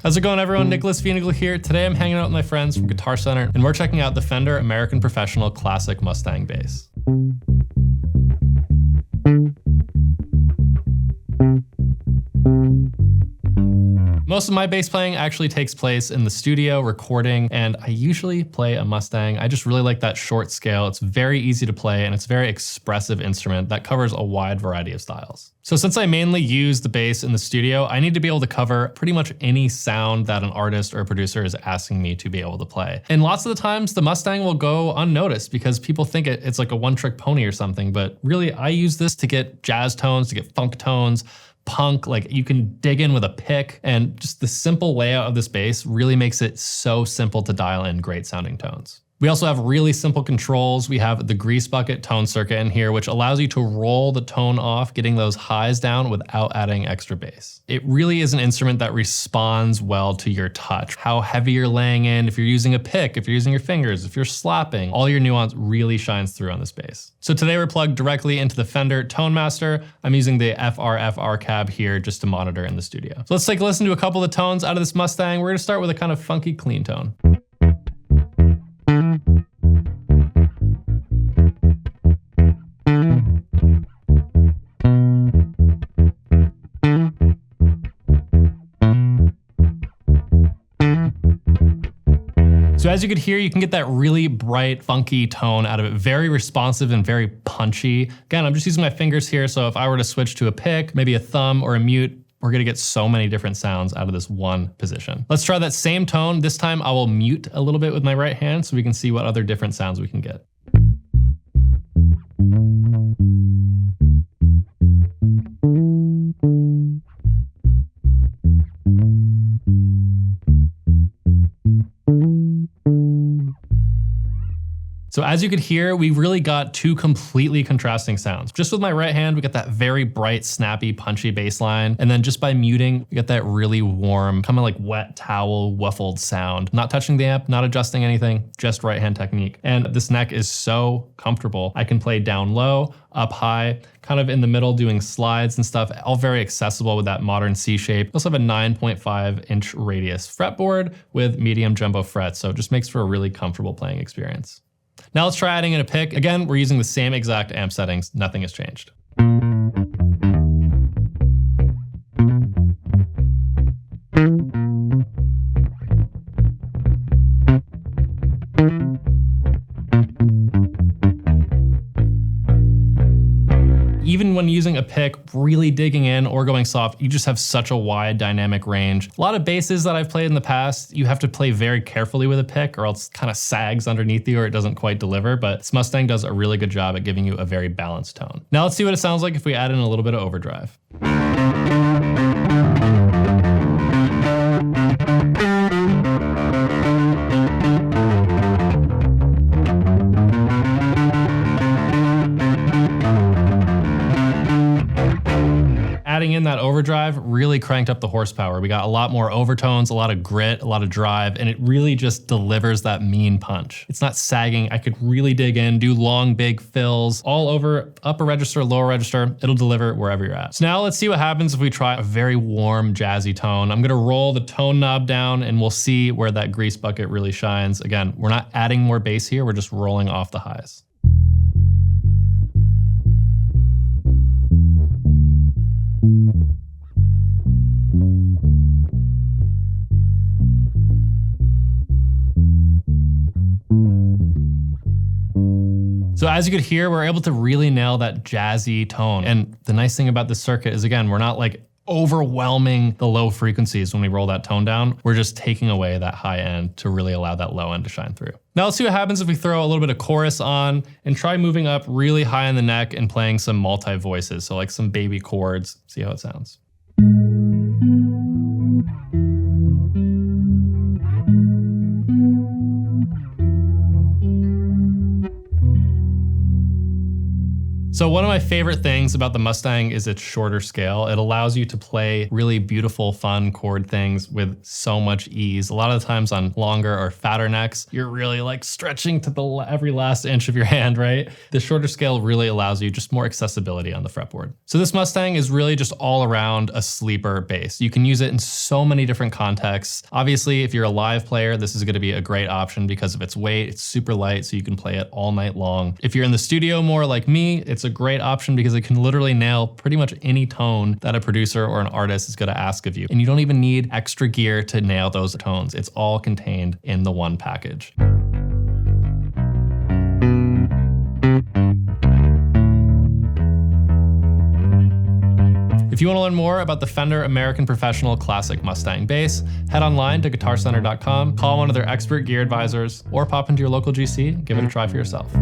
How's it going, everyone? Nicholas Veinoglou here. Today I'm hanging out with my friends from Guitarcenter, and we're checking out the Fender American Professional Classic Mustang bass. Most of my bass playing actually takes place in the studio recording, and I usually play a Mustang. I just really like that short scale. It's very easy to play, and it's a very expressive instrument that covers a wide variety of styles. So since I mainly use the bass in the studio, I need to be able to cover pretty much any sound that an artist or a producer is asking me to be able to play. And lots of the times the Mustang will go unnoticed because people think it's like a one-trick pony or something, but really I use this to get jazz tones, to get funk tones, punk, like you can dig in with a pick, and just the simple layout of this bass really makes it so simple to dial in great sounding tones. We also have really simple controls. We have the Greasebucker tone circuit in here, which allows you to roll the tone off, getting those highs down without adding extra bass. It really is an instrument that responds well to your touch, how heavy you're laying in, if you're using a pick, if you're using your fingers, if you're slapping, all your nuance really shines through on this bass. So today we're plugged directly into the Fender Tone Master. I'm using the FRFR cab here just to monitor in the studio. So let's take a listen to a couple of the tones out of this Mustang. We're gonna start with a kind of funky clean tone. So as you could hear, you can get that really bright, funky tone out of it, very responsive and very punchy. Again, I'm just using my fingers here, so if I were to switch to a pick, maybe a thumb or a mute, we're gonna get so many different sounds out of this one position. Let's try that same tone. This time I will mute a little bit with my right hand so we can see what other different sounds we can get. So as you could hear, we really got two completely contrasting sounds. Just with my right hand, we got that very bright, snappy, punchy bass line. And then just by muting, we get that really warm, kind of like wet towel, waffled sound. Not touching the amp, not adjusting anything, just right hand technique. And this neck is so comfortable. I can play down low, up high, kind of in the middle doing slides and stuff, all very accessible with that modern C shape. We also have a 9.5-inch radius fretboard with medium jumbo frets, so it just makes for a really comfortable playing experience. Now let's try adding in a pick. Again, we're using the same exact amp settings. Nothing has changed. Even when using a pick, really digging in or going soft, you just have such a wide dynamic range. A lot of basses that I've played in the past, you have to play very carefully with a pick or else it kind of sags underneath you or it doesn't quite deliver, but this Mustang does a really good job at giving you a very balanced tone. Now let's see what it sounds like if we add in a little bit of overdrive. Adding in that overdrive really cranked up the horsepower. We got a lot more overtones, a lot of grit, a lot of drive, and it really just delivers that mean punch. It's not sagging. I could really dig in, do long, big fills all over, upper register, lower register. It'll deliver wherever you're at. So now let's see what happens if we try a very warm, jazzy tone. I'm gonna roll the tone knob down and we'll see where that Greasebucker really shines. Again, we're not adding more bass here. We're just rolling off the highs. So as you could hear, we're able to really nail that jazzy tone. And the nice thing about this circuit is, again, we're not like overwhelming the low frequencies when we roll that tone down. We're just taking away that high end to really allow that low end to shine through. Now let's see what happens if we throw a little bit of chorus on and try moving up really high in the neck and playing some multi-voices. So like some baby chords, see how it sounds. So one of my favorite things about the Mustang is its shorter scale. It allows you to play really beautiful, fun chord things with so much ease. A lot of the times on longer or fatter necks, you're really like stretching to every last inch of your hand, right? The shorter scale really allows you just more accessibility on the fretboard. So this Mustang is really just all around a sleeper bass. You can use it in so many different contexts. Obviously, if you're a live player, this is going to be a great option because of its weight. It's super light, so you can play it all night long. If you're in the studio more like me, it's a great option because it can literally nail pretty much any tone that a producer or an artist is going to ask of you. And you don't even need extra gear to nail those tones. It's all contained in the one package. If you want to learn more about the Fender American Professional Classic Mustang bass, head online to guitarcenter.com, call one of their expert gear advisors, or pop into your local GC and give it a try for yourself.